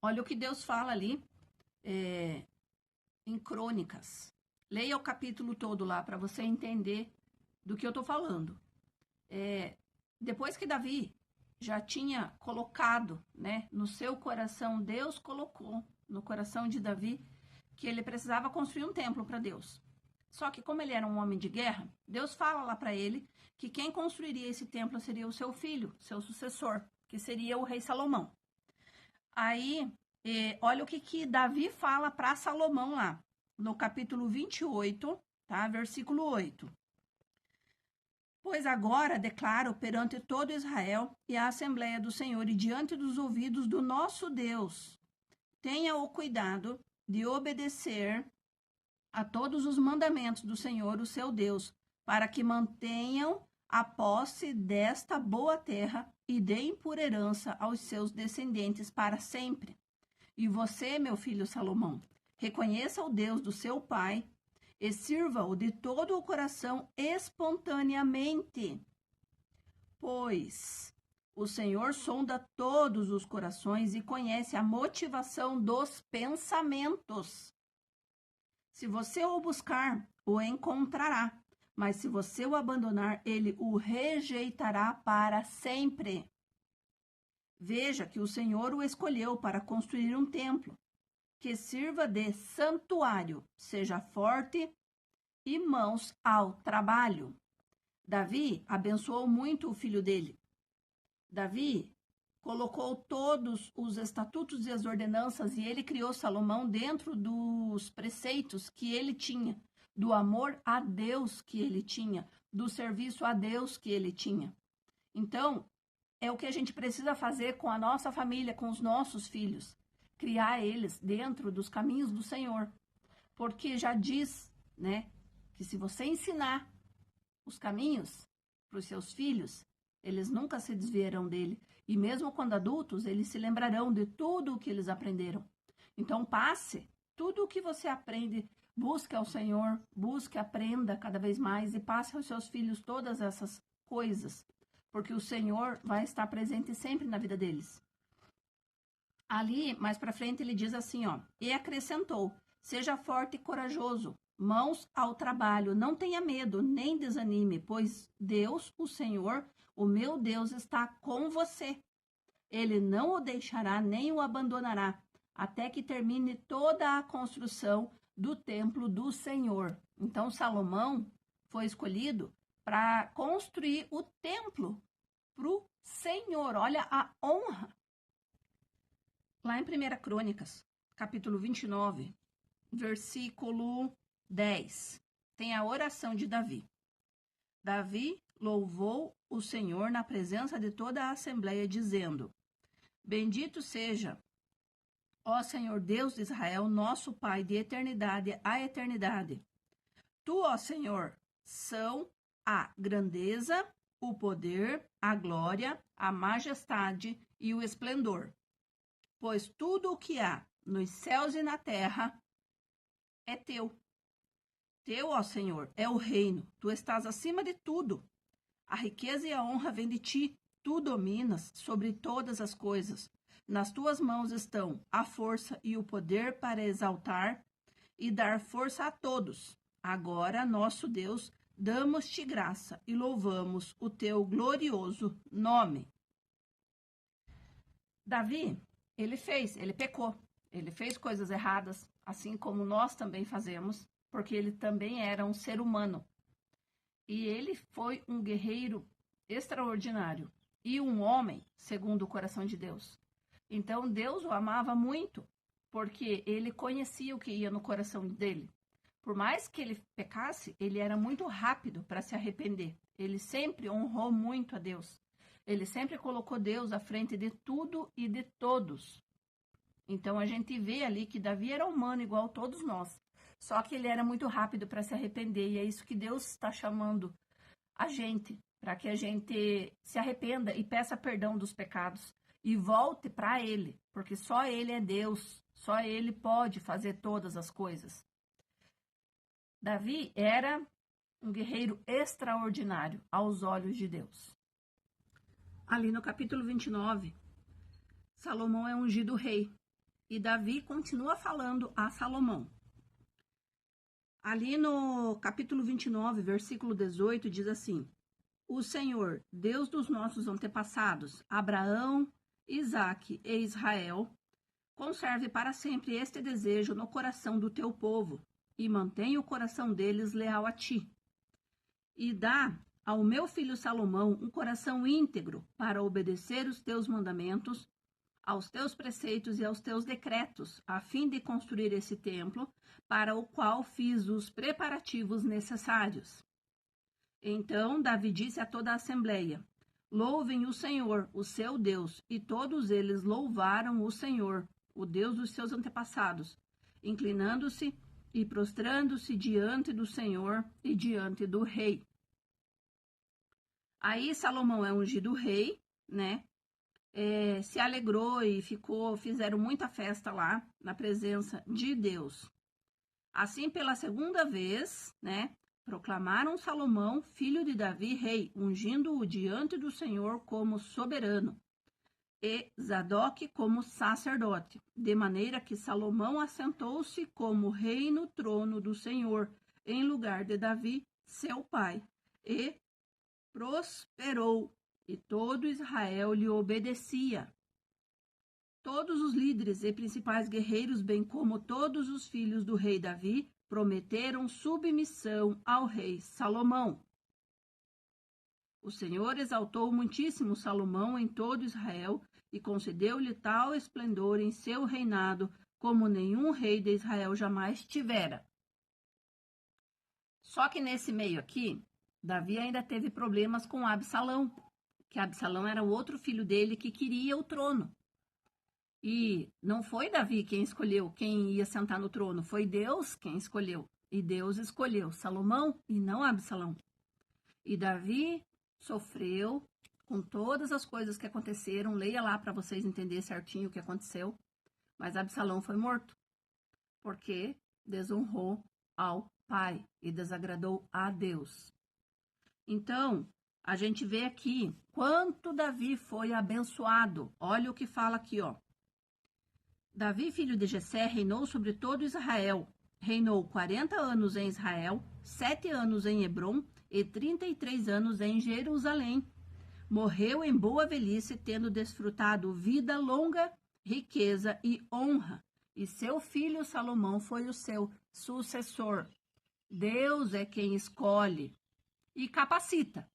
Olha o que Deus fala ali em Crônicas. Leia o capítulo todo lá para você entender do que eu estou falando. Depois que Davi já tinha colocado, né, no seu coração, Deus colocou no coração de Davi que ele precisava construir um templo para Deus. Só que como ele era um homem de guerra, Deus fala lá para ele que quem construiria esse templo seria o seu filho, seu sucessor, que seria o rei Salomão. Aí, olha o que Davi fala para Salomão lá, no capítulo 28, tá? Versículo 8. Pois agora declaro perante todo Israel e a Assembleia do Senhor e diante dos ouvidos do nosso Deus, tenha o cuidado de obedecer a todos os mandamentos do Senhor, o seu Deus, para que mantenham a posse desta boa terra e deem por herança aos seus descendentes para sempre. E você, meu filho Salomão, reconheça o Deus do seu pai e sirva-o de todo o coração espontaneamente, pois o Senhor sonda todos os corações e conhece a motivação dos pensamentos. Se você o buscar, o encontrará, mas se você o abandonar, ele o rejeitará para sempre. Veja que o Senhor o escolheu para construir um templo, que sirva de santuário, seja forte e mãos ao trabalho. Davi abençoou muito o filho dele. Davi colocou todos os estatutos e as ordenanças e ele criou Salomão dentro dos preceitos que ele tinha, do amor a Deus que ele tinha, do serviço a Deus que ele tinha. Então, é o que a gente precisa fazer com a nossa família, com os nossos filhos, criar eles dentro dos caminhos do Senhor. Porque já diz, né, que se você ensinar os caminhos para os seus filhos, eles nunca se desviarão dele. E mesmo quando adultos, eles se lembrarão de tudo o que eles aprenderam. Então, passe tudo o que você aprende, busque ao Senhor, busque, aprenda cada vez mais e passe aos seus filhos todas essas coisas, porque o Senhor vai estar presente sempre na vida deles. Ali, mais para frente, ele diz assim, ó, e acrescentou, seja forte e corajoso, mãos ao trabalho, não tenha medo, nem desanime, pois Deus, o Senhor, o meu Deus, está com você. Ele não o deixará nem o abandonará, até que termine toda a construção do templo do Senhor. Então, Salomão foi escolhido para construir o templo para o Senhor. Olha a honra. Lá em 1 Crônicas, capítulo 29, versículo 10, tem a oração de Davi. Davi louvou o Senhor na presença de toda a Assembleia, dizendo, bendito seja, ó Senhor Deus de Israel, nosso Pai, de eternidade a eternidade. Tu, ó Senhor, são a grandeza, o poder, a glória, a majestade e o esplendor. Pois tudo o que há nos céus e na terra é teu. Teu, ó Senhor, é o reino. Tu estás acima de tudo. A riqueza e a honra vêm de ti. Tu dominas sobre todas as coisas. Nas tuas mãos estão a força e o poder para exaltar e dar força a todos. Agora, nosso Deus, damos-te graça e louvamos o teu glorioso nome. Davi, ele pecou. Ele fez coisas erradas, assim como nós também fazemos, porque ele também era um ser humano. E ele foi um guerreiro extraordinário e um homem segundo o coração de Deus. Então Deus o amava muito, porque ele conhecia o que ia no coração dele. Por mais que ele pecasse, ele era muito rápido para se arrepender. Ele sempre honrou muito a Deus. Ele sempre colocou Deus à frente de tudo e de todos. Então a gente vê ali que Davi era humano igual todos nós. Só que ele era muito rápido para se arrepender. E é isso que Deus está chamando a gente, para que a gente se arrependa e peça perdão dos pecados. E volte para Ele, porque só Ele é Deus. Só Ele pode fazer todas as coisas. Davi era um guerreiro extraordinário aos olhos de Deus. Ali no capítulo 29, Salomão é ungido rei. E Davi continua falando a Salomão. Ali no capítulo 29, versículo 18, diz assim: O Senhor, Deus dos nossos antepassados, Abraão, Isaque e Israel, conserve para sempre este desejo no coração do teu povo e mantenha o coração deles leal a ti. E dá ao meu filho Salomão um coração íntegro para obedecer os teus mandamentos, aos teus preceitos e aos teus decretos, a fim de construir esse templo, para o qual fiz os preparativos necessários. Então Davi disse a toda a assembleia: Louvem o Senhor, o seu Deus. E todos eles louvaram o Senhor, o Deus dos seus antepassados, inclinando-se e prostrando-se diante do Senhor e diante do rei. Aí Salomão é ungido rei, né? Se alegrou e fizeram muita festa lá na presença de Deus. Assim, pela segunda vez, né? Proclamaram Salomão, filho de Davi, rei, ungindo-o diante do Senhor como soberano, e Zadok como sacerdote, de maneira que Salomão assentou-se como rei no trono do Senhor, em lugar de Davi, seu pai, e prosperou, e todo Israel lhe obedecia. Todos os líderes e principais guerreiros, bem como todos os filhos do rei Davi, prometeram submissão ao rei Salomão. O Senhor exaltou muitíssimo Salomão em todo Israel e concedeu-lhe tal esplendor em seu reinado como nenhum rei de Israel jamais tivera. Só que nesse meio aqui, Davi ainda teve problemas com Absalão, que Absalão era o outro filho dele que queria o trono. E não foi Davi quem escolheu quem ia sentar no trono, foi Deus quem escolheu. E Deus escolheu Salomão e não Absalão. E Davi sofreu com todas as coisas que aconteceram. Leia lá para vocês entenderem certinho o que aconteceu. Mas Absalão foi morto, porque desonrou ao pai e desagradou a Deus. Então, a gente vê aqui quanto Davi foi abençoado. Olha o que fala aqui, ó. Davi, filho de Jessé, reinou sobre todo Israel. Reinou 40 anos em Israel, 7 anos em Hebrom e 33 anos em Jerusalém. Morreu em boa velhice, tendo desfrutado vida longa, riqueza e honra. E seu filho Salomão foi o seu sucessor. Deus é quem escolhe e capacita.